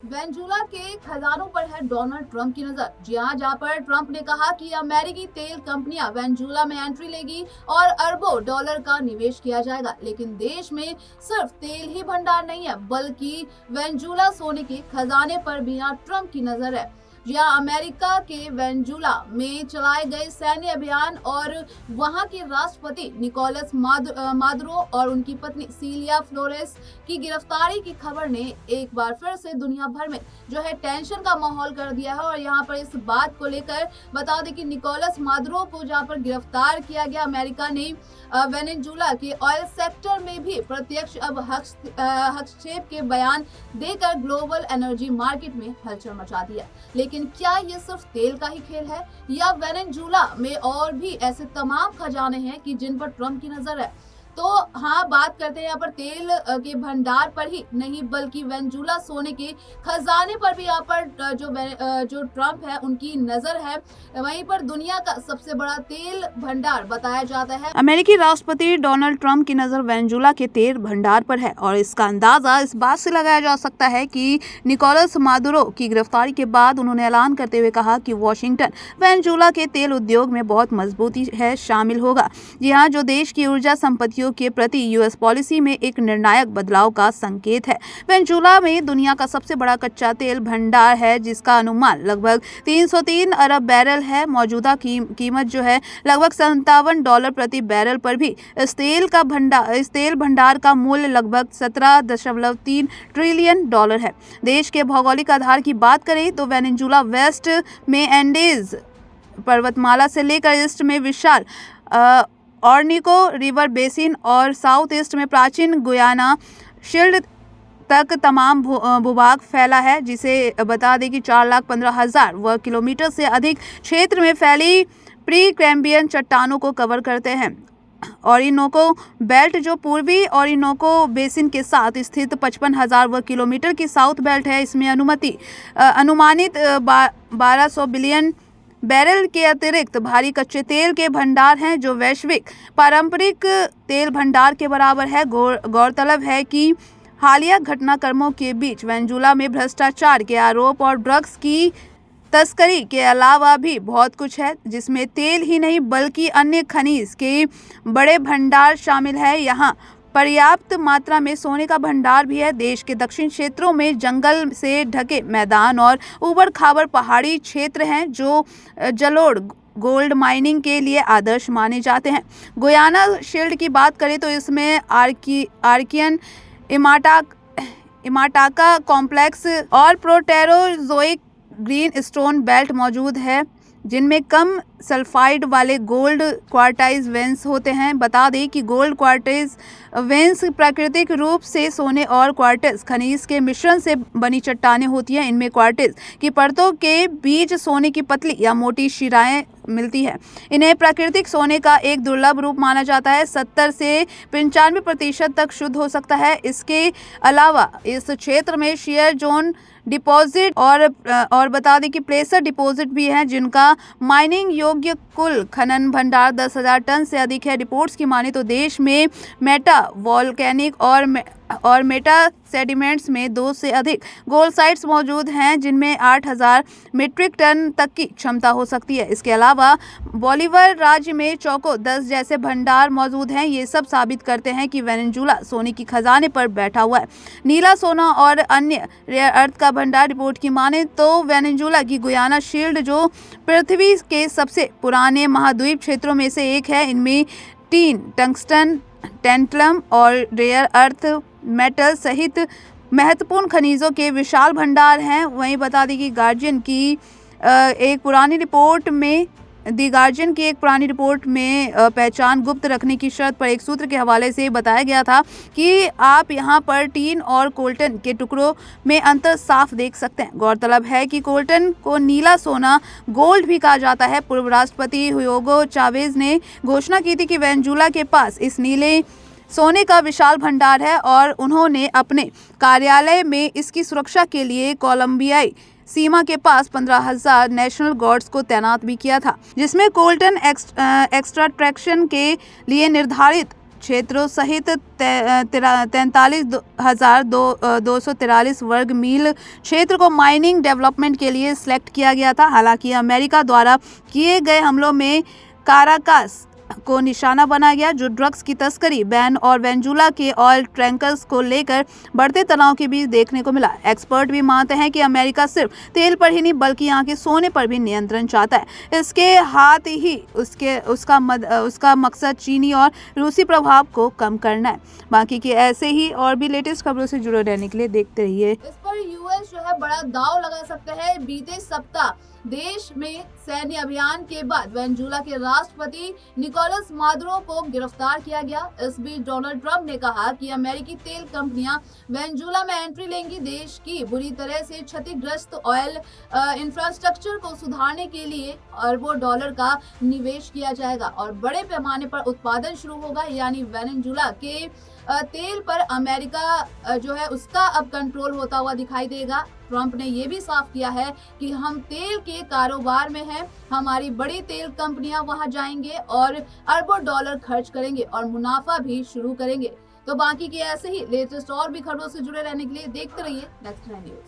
Venezuela के खजानों पर है डोनाल्ड ट्रंप की नजर। जी हाँ, जहाँ पर ट्रंप ने कहा कि अमेरिकी तेल कंपनियां वेनेजुएला में एंट्री लेगी और अरबों डॉलर का निवेश किया जाएगा। लेकिन देश में सिर्फ तेल ही भंडार नहीं है, बल्कि वेनेजुएला सोने के खजाने पर भी यहाँ ट्रंप की नजर है। जी हाँ, अमेरिका के वेनेजुएला में चलाए गए सैन्य अभियान और वहां के राष्ट्रपति निकोलस मादुरो और उनकी पत्नी सिलिया फ्लोरेस की गिरफ्तारी की खबर ने एक बार फिर से दुनिया भर में जो है टेंशन का माहौल कर दिया है। और यहाँ पर इस बात को लेकर बता दें कि निकोलस मादुरो को जहाँ पर गिरफ्तार किया गया, अमेरिका ने वेनेजुएला के ऑयल सेक्टर में भी प्रत्यक्ष अब हस्तक्षेप के बयान देकर ग्लोबल एनर्जी मार्केट में हलचल मचा दिया। लेकिन क्या ये सिर्फ तेल का ही खेल है या वेनेजुएला में और भी ऐसे तमाम खजाने हैं कि जिन पर ट्रंप की नजर है? तो हाँ, बात करते हैं यहाँ पर तेल के भंडार पर ही नहीं, बल्कि वेनेजुएला सोने के खजाने पर भी यहाँ पर जो ट्रंप है उनकी नजर है। वहीं पर दुनिया का सबसे बड़ा तेल भंडार बताया जाता है। अमेरिकी राष्ट्रपति डोनाल्ड ट्रंप की नजर वेनेजुएला के तेल भंडार पर है और इसका अंदाजा इस बात से लगाया जा सकता है कि निकोलस मादुरो की गिरफ्तारी के बाद उन्होंने ऐलान करते हुए कहा कि वॉशिंगटन वेनेजुएला के तेल उद्योग में बहुत मजबूती है शामिल होगा। जी हाँ, जो देश की ऊर्जा संपत्तियों के प्रति यूएस पॉलिसी में एक निर्णायक बदलाव का संकेत है। वेनेजुएला में दुनिया का सबसे बड़ा कच्चा तेल भंडार है, जिसका अनुमान लगभग 303 अरब बैरल है। मौजूदा कीमत जो है लगभग $57 प्रति बैरल पर भी इस तेल भंडार का मूल्य लगभग 17.3 ट्रिलियन डॉलर है। देश के भौगोलिक आधार की बात करें तो वेनेजुएला वेस्ट में एंडीज पर्वतमाला से लेकर ईस्ट में विशाल ऑर्निको रिवर बेसिन और साउथ ईस्ट में प्राचीन गुयाना शील्ड तक तमाम भूभाग फैला है, जिसे बता दें कि 4,15,000 वर्ग किलोमीटर से अधिक क्षेत्र में फैली प्री कैम्बियन चट्टानों को कवर करते हैं। ओरिनोको बेल्ट जो पूर्वी ओरिनोको बेसिन के साथ स्थित 55,000 वर्ग किलोमीटर की साउथ बेल्ट है, इसमें अनुमानित 1200 बिलियन बैरल के अतिरिक्त भारी कच्चे तेल के भंडार हैं, जो वैश्विक पारंपरिक तेल भंडार के बराबर है। गौरतलब है कि हालिया घटनाक्रमों के बीच वेनेजुएला में भ्रष्टाचार के आरोप और ड्रग्स की तस्करी के अलावा भी बहुत कुछ है, जिसमें तेल ही नहीं बल्कि अन्य खनिज के बड़े भंडार शामिल है। यहाँ पर्याप्त मात्रा में सोने का भंडार भी है। देश के दक्षिण क्षेत्रों में जंगल से ढके मैदान और ऊबड़ खाबड़ पहाड़ी क्षेत्र हैं, जो जलोढ़ गोल्ड माइनिंग के लिए आदर्श माने जाते हैं। गुयाना शील्ड की बात करें तो इसमें आर्कियन इमाटाका कॉम्प्लेक्स और प्रोटेरोजोइक ग्रीन स्टोन बेल्ट मौजूद है, जिनमें कम सल्फाइड वाले गोल्ड क्वार्टाइज वेंस होते हैं। बता दें कि गोल्ड क्वार्टाइज वेंस प्राकृतिक रूप से सोने और क्वार्टिज खनिज के मिश्रण से बनी चट्टानें होती हैं। इनमें क्वार्टिज की परतों के बीच सोने की पतली या मोटी शिराएं मिलती है। इन्हें प्राकृतिक सोने का एक दुर्लभ रूप माना जाता है। 70 से 95% तक शुद्ध हो सकता है। इसके अलावा इस क्षेत्र में शेयर जोन डिपॉजिट और बता दें कि प्लेसर डिपॉजिट भी हैं, जिनका माइनिंग योग्य कुल खनन भंडार 10,000 टन से अधिक है। रिपोर्ट्स की माने तो देश में मेटा वॉल्केनिक और मेटा सेडिमेंट्स में 2 से अधिक गोल्ड साइट्स मौजूद हैं, जिनमें 8,000 मीट्रिक टन तक की क्षमता हो सकती है। इसके अलावा बोलीवर राज्य में चौको 10 जैसे भंडार मौजूद हैं। ये सब साबित करते हैं कि वेनेजुएला सोने की खजाने पर बैठा हुआ है। नीला सोना और अन्य रेयर अर्थ का भंडार रिपोर्ट की माने तो वेनेजुएला की गुयाना शील्ड, जो पृथ्वी के सबसे पुराने महाद्वीप क्षेत्रों में से एक है, इनमें टीन, टंगस्टन, टेंटलम और रेयर अर्थ मेटल सहित महत्वपूर्ण खनिजों के विशाल भंडार हैं। वहीं बता दें कि एक पुरानी रिपोर्ट में पहचान गुप्त रखने की शर्त पर एक सूत्र के हवाले से बताया गया था कि आप यहां पर टीन और कोल्टन के टुकड़ों में अंतर साफ देख सकते हैं। गौरतलब है कि कोल्टन को नीला सोना गोल्ड भी कहा जाता है। पूर्व राष्ट्रपति हुगो चावेज ने घोषणा की थी कि वेनेजुएला के पास इस नीले सोने का विशाल भंडार है और उन्होंने अपने कार्यालय में इसकी सुरक्षा के लिए कोलंबियाई सीमा के पास 15,000 नेशनल गार्ड्स को तैनात भी किया था, जिसमें कोल्टन एक्सट्रैक्शन के लिए निर्धारित क्षेत्रों सहित 43,243 वर्ग मील क्षेत्र को माइनिंग डेवलपमेंट के लिए सिलेक्ट किया गया था। हालांकि अमेरिका द्वारा किए गए हमलों में काराकास को निशाना बनाया गया, जो ड्रग्स की तस्करी, बैन और वेनेजुएला के ऑयल टैंकर्स को लेकर बढ़ते तनाव के बीच देखने को मिला। एक्सपर्ट भी मानते हैं कि अमेरिका सिर्फ तेल पर ही नहीं बल्कि यहाँ के सोने पर भी नियंत्रण चाहता है। इसके हाथ ही उसका मकसद चीनी और रूसी प्रभाव को कम करना है। बाकी के ऐसे ही और भी लेटेस्ट खबरों से जुड़े रहने के लिए देखते रहिए। इस पर यूएस जो है बड़ा दांव लगा सकता है। बीते सप्ताह देश में सैन्य अभियान के बाद वेनेजुएला के राष्ट्रपति निकोलस मादुरो को गिरफ्तार किया गया। इस बीच डोनाल्ड ट्रंप ने कहा कि अमेरिकी तेल कंपनियां वेनेजुएला में एंट्री लेंगी। देश की बुरी तरह से क्षतिग्रस्त ऑयल इंफ्रास्ट्रक्चर को सुधारने के लिए अरबों डॉलर का निवेश किया जाएगा और बड़े पैमाने पर उत्पादन शुरू होगा। यानी वेनेजुएला के तेल पर अमेरिका जो है उसका अब कंट्रोल होता हुआ दिखाई देगा। ट्रंप ने यह भी साफ किया है कि हम तेल के कारोबार में हैं, हमारी बड़ी तेल कंपनियां वहां जाएंगे और अरबों डॉलर खर्च करेंगे और मुनाफा भी शुरू करेंगे। तो बाकी के ऐसे ही लेटेस्ट और भी खबरों से जुड़े रहने के लिए देखते रहिए नेक्स्ट 9 न्यूज।